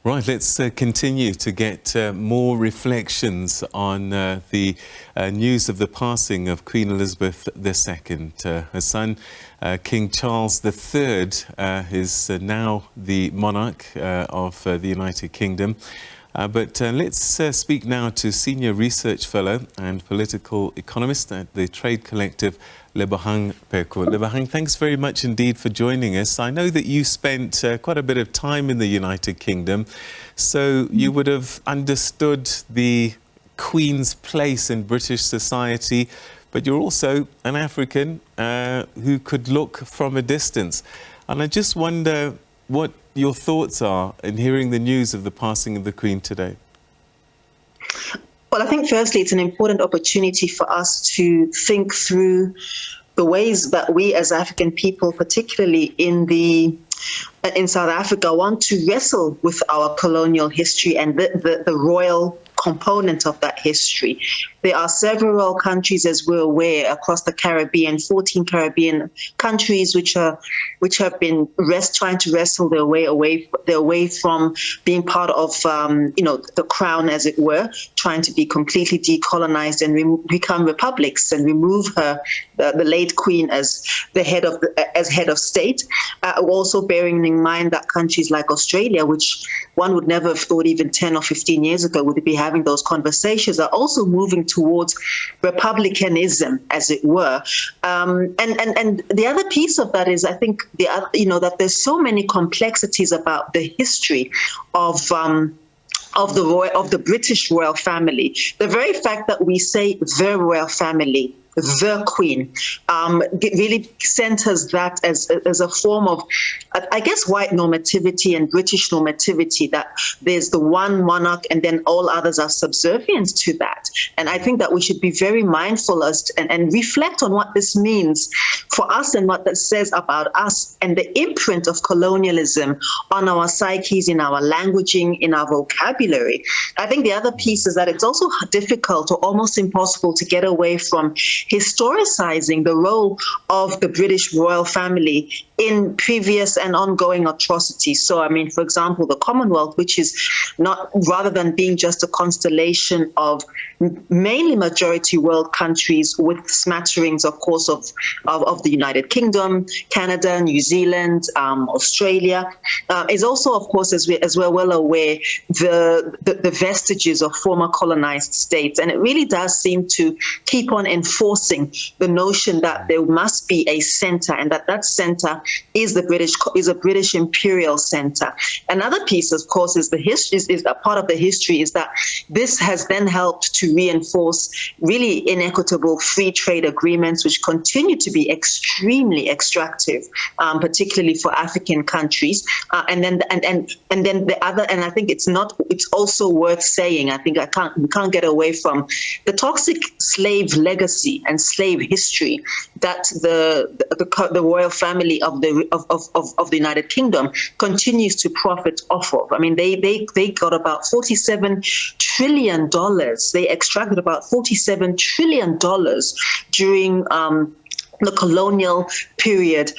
Right, let's continue to get more reflections on the news of the passing of Queen Elizabeth II. Her son, King Charles III, is now the monarch of the United Kingdom. But let's speak now to Senior Research Fellow and Political Economist at the Trade Collective, Lebohang Pheko. Lebohang, thanks very much indeed for joining us. I know that you spent quite a bit of time in the United Kingdom, so you would have understood the Queen's place in British society, but you're also an African who could look from a distance. And I just wonder what your thoughts are in hearing the news of the passing of the Queen today. Well, I think firstly, it's an important opportunity for us to think through the ways that we as African people, particularly in South Africa, want to wrestle with our colonial history and the royal component of that history. There are several countries, as we're aware, across the Caribbean, 14 Caribbean countries, which have been trying to wrestle their way from being part of, the crown, as it were, trying to be completely decolonized and become republics and remove her, the late Queen, as the head of state. Also bearing in mind that countries like Australia, which one would never have thought even 10 or 15 years ago would be having those conversations, are also moving towards republicanism, as it were. And the other piece of that is, I think, that there's so many complexities about the history of the British royal family. The very fact that we say the royal family, the Queen, really centers that as a form of, I guess, white normativity and British normativity, that there's the one monarch and then all others are subservient to that. And I think that we should be very mindful and reflect on what this means for us and what that says about us and the imprint of colonialism on our psyches, in our languaging, in our vocabulary. I think the other piece is that it's also difficult or almost impossible to get away from historicizing the role of the British royal family in previous and ongoing atrocities. So, I mean, for example, the Commonwealth, which is not, rather than being just a constellation of mainly majority world countries with smatterings, of course, of the United Kingdom, Canada, New Zealand, Australia, is also, of course, as we're well aware, the vestiges of former colonized states. And it really does seem to keep on enforcing the notion that there must be a center, and that center is a British imperial center. Another piece, of course, is a part of the history is that this has then helped to reinforce really inequitable free trade agreements, which continue to be extremely extractive, particularly for African countries. And then the other, and I think it's also worth saying, I think we can't get away from the toxic slave legacy and slave history that the royal family of the United Kingdom continues to profit off of. I mean, they got about $47 trillion. They extracted about $47 trillion during the colonial period,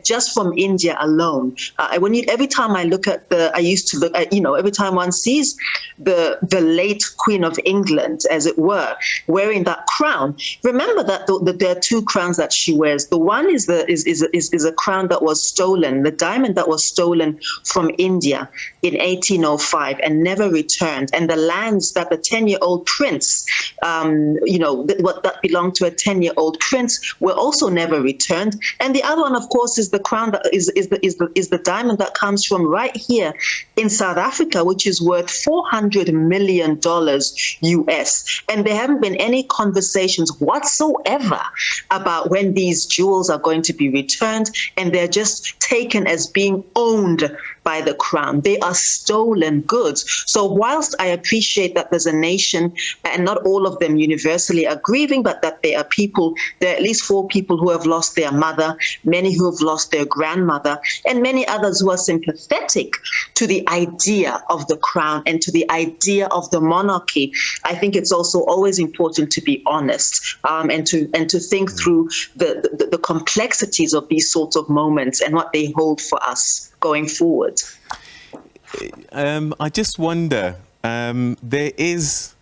just from India alone. Every time I look at every time one sees the late Queen of England, as it were, wearing that crown, remember that there are two crowns that she wears. The one is a crown that was stolen, the diamond that was stolen from India in 1805 and never returned, and the lands that the 10-year-old prince, that belonged to a 10-year-old prince, were also never returned. And the other one, of course, is the crown that is the diamond that comes from right here in South Africa, which is worth $400 million US. And there haven't been any conversations whatsoever about when these jewels are going to be returned, and they're just taken as being owned by the crown. They are stolen goods. So whilst I appreciate that there's a nation, and not all of them universally are grieving, but that there are at least 4 people who have lost their mother, many who have lost their grandmother, and many others who are sympathetic to the idea of the crown and to the idea of the monarchy. I think it's also always important to be honest, and to think through the complexities of these sorts of moments and what they hold for us going forward. I just wonder, there is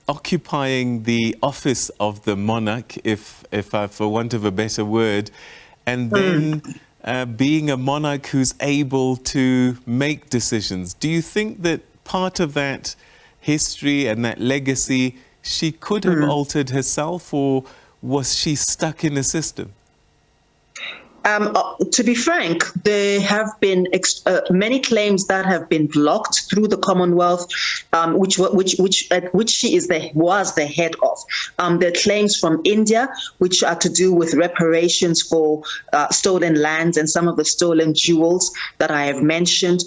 occupying the office of the monarch, if for want of a better word, and then being a monarch who's able to make decisions. Do you think that part of that history and that legacy, she could have altered herself, or was she stuck in the system? To be frank, there have been many claims that have been blocked through the Commonwealth, which she was the head of. There are claims from India, which are to do with reparations for stolen lands and some of the stolen jewels that I have mentioned.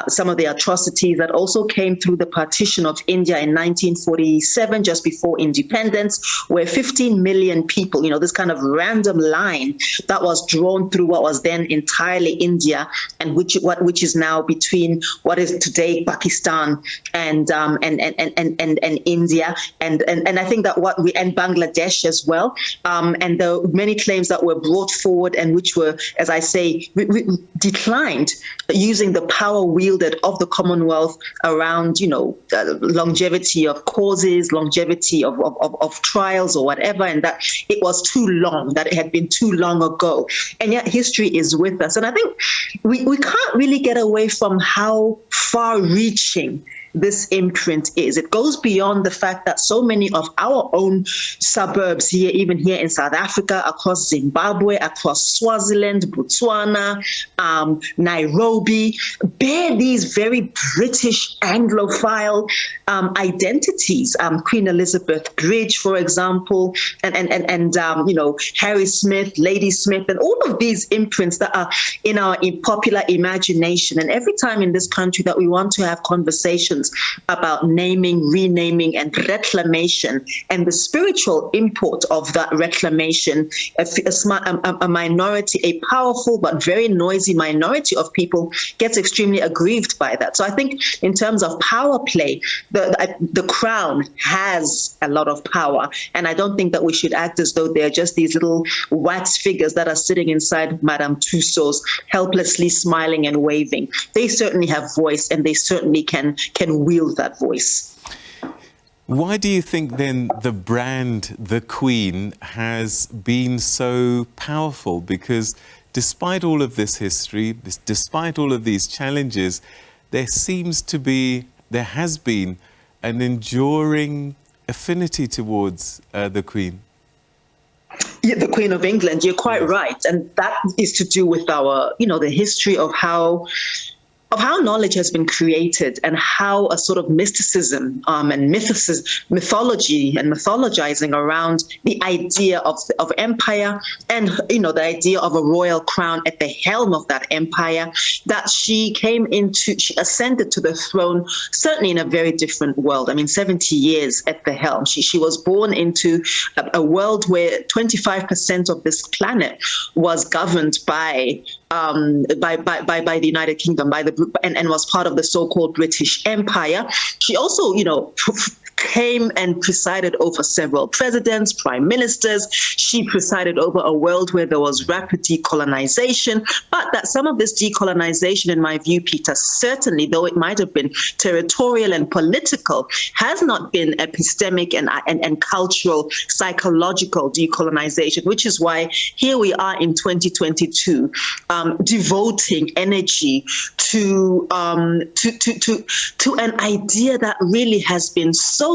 Some of the atrocities that also came through the partition of India in 1947, just before independence, where 15 million people, this kind of random line that was drawn through what was then entirely India, and which is now between what is today Pakistan and India, and I think that and Bangladesh as well, and the many claims that were brought forward and which were, as I say, declined, using the power wielded of the Commonwealth around longevity of causes, longevity of trials or whatever, and that it was too long, that it had been too long ago. And yet history is with us. And I think we can't really get away from how far-reaching this imprint is. It goes beyond the fact that so many of our own suburbs here, even here in South Africa, across Zimbabwe, across Swaziland, Botswana, Nairobi, bear these very British Anglophile identities. Queen Elizabeth Bridge, for example, and Harry Smith, Lady Smith, and all of these imprints that are in our popular imagination. And every time in this country that we want to have conversations about naming, renaming, and reclamation, and the spiritual import of that reclamation, a minority, a powerful but very noisy minority of people gets extremely aggrieved by that. So I think in terms of power play, the crown has a lot of power, and I don't think that we should act as though they're just these little wax figures that are sitting inside Madame Tussauds, helplessly smiling and waving. They certainly have voice, and they certainly can wield that voice. Why do you think then the brand, the Queen, has been so powerful? Because despite all of this history, despite all of these challenges, there has been an enduring affinity towards the Queen. Yeah, the Queen of England, you're quite right. And that is to do with our, the history of how knowledge has been created, and how a sort of mysticism and mythology and mythologizing around the idea of empire, and the idea of a royal crown at the helm of that empire, that she ascended to the throne certainly in a very different world. I mean, 70 years at the helm. She was born into a world where 25% of this planet was governed by the United Kingdom, and was part of the so-called British Empire. She also, came and presided over several presidents, prime ministers. She presided over a world where there was rapid decolonization, but that some of this decolonization, in my view, Peter, certainly, though it might have been territorial and political, has not been epistemic and cultural, psychological decolonization, which is why here we are in 2022, devoting energy to an idea that really has been so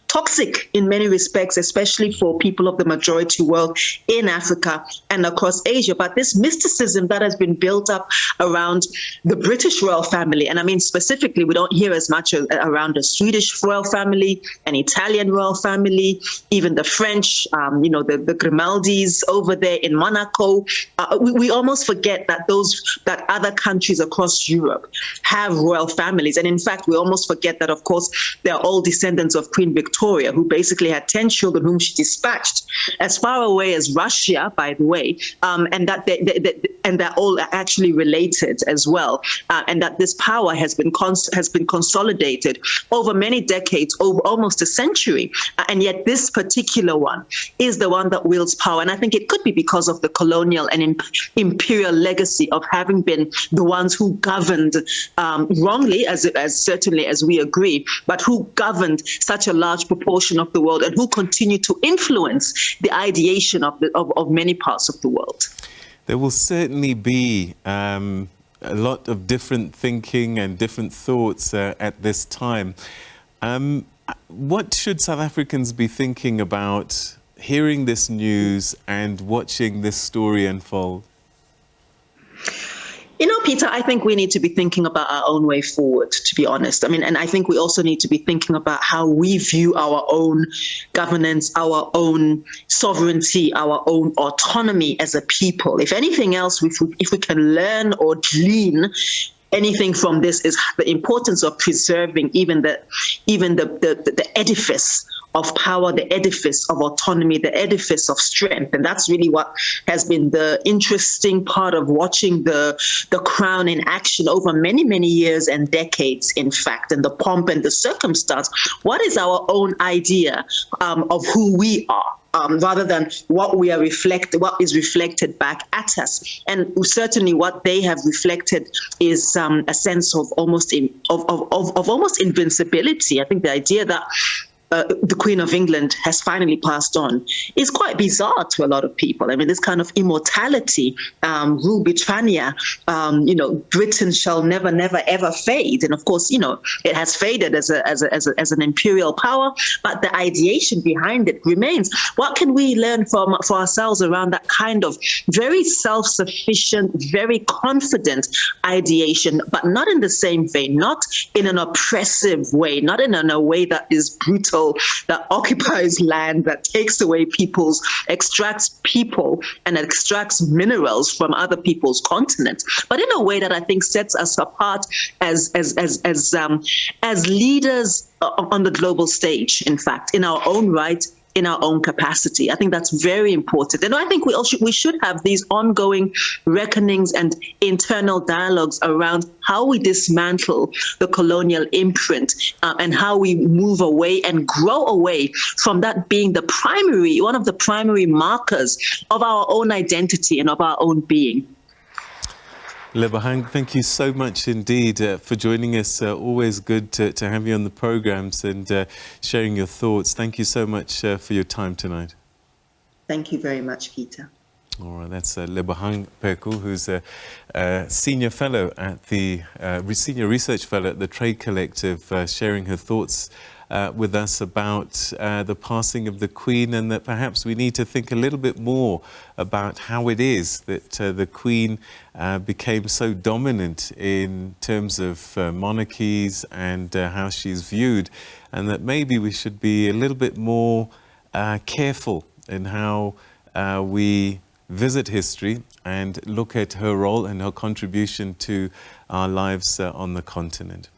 toxic in many respects, especially for people of the majority world in Africa and across Asia. But this mysticism that has been built up around the British royal family, and I mean specifically, we don't hear as much around the Swedish royal family, an Italian royal family, even the French, the Grimaldis over there in Monaco. We almost forget that other countries across Europe have royal families. And in fact, we almost forget that, of course, they're all descended descendants of Queen Victoria, who basically had 10 children whom she dispatched as far away as Russia, by the way, and that they're all actually related as well, and that this power has been consolidated over many decades, over almost a century, and yet this particular one is the one that wields power. And I think it could be because of the colonial and imperial legacy of having been the ones who governed wrongly, as certainly as we agree, but who governed such a large proportion of the world and who continue to influence the ideation of many parts of the world. There will certainly be a lot of different thinking and different thoughts at this time. What should South Africans be thinking about hearing this news and watching this story unfold? You know, Peter, I think we need to be thinking about our own way forward, to be honest. I mean, and I think we also need to be thinking about how we view our own governance, our own sovereignty, our own autonomy as a people. If anything else, if we can learn or glean anything from this, is the importance of preserving even the edifice of power, the edifice of autonomy, the edifice of strength. And that's really what has been the interesting part of watching the Crown in action over many, many years and decades, in fact, and the pomp and the circumstance. What is our own idea of who we are? Rather than what is reflected back at us, and certainly what they have reflected is a sense of almost invincibility. I think the idea that the Queen of England has finally passed on is quite bizarre to a lot of people. I mean, this kind of immortality, Rule Britannia, Britain shall never, never, ever fade. And of course, it has faded as an imperial power, but the ideation behind it remains. What can we learn for ourselves around that kind of very self-sufficient, very confident ideation, but not in the same vein, not in an oppressive way, not in a way that is brutal, that occupies land, that takes away extracts people and extracts minerals from other people's continents, but in a way that I think sets us apart as leaders on the global stage, in fact, in our own right, in our own capacity. I think that's very important. And I think we should have these ongoing reckonings and internal dialogues around how we dismantle the colonial imprint and how we move away and grow away from that being one of the primary markers of our own identity and of our own being. Lebohang, thank you so much indeed for joining us. Always good to have you on the programs and sharing your thoughts. Thank you so much for your time tonight. Thank you very much, Peter. All right, that's Lebohang Pheko, who's a senior fellow at the senior research fellow at the Trade Collective, sharing her thoughts with us about the passing of the Queen, and that perhaps we need to think a little bit more about how it is that the Queen became so dominant in terms of monarchies and how she's viewed, and that maybe we should be a little bit more careful in how we visit history and look at her role and her contribution to our lives on the continent.